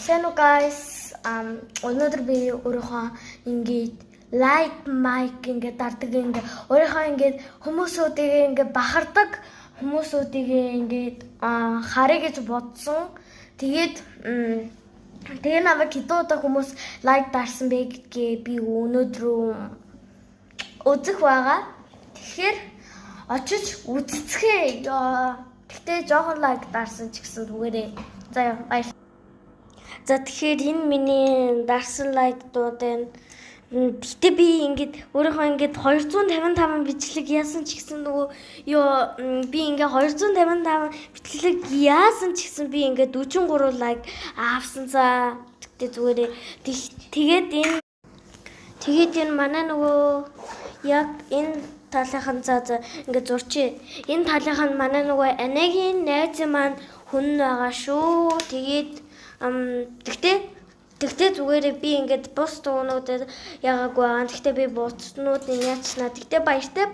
Hello guys. Өнөөдөр би өөрийнхөө ингээд like mic ингээд дардаг ингээд өөрийнхөө ингээд хүмүүсүүдийг ингээд бахардаг хүмүүсүүдийг ингээд харъя гэж бодсон. Тэгээд тэгээ намайг хэдүүдэд хүмүүс like дарсан бэ гэдгээ би өнөөдөр үзэх байгаа. Тэгэхээр очиж үзцгээе. Гэтэ жоохон like дарсан ч гэсэн түгээрээ. За баярлалаа. За тэгэхээр энэ миний дарсан лайкдууд байна. Гэтэ би ингээд өөрийнхөө ингээд 255 бичлэг яасан ч гэсэн нөгөө би ингээд 255 бичлэг яасан ч гэсэн би ингээд 43 лайк авсан. За гэтэ зүгээрээ тэгээд энэ манай нөгөө яг энэ талынхан за ингээд зурчээ. Энэ талынхан манай нөгөө Анагийн найз маань хүн байгаа шүү. Тэгтээ зүгээрээ би ингээд бус дуунуудад ягаагүй байгаа. Тэгтээ би бууцнууд нь яачнаа. Тэгтээ баяртай.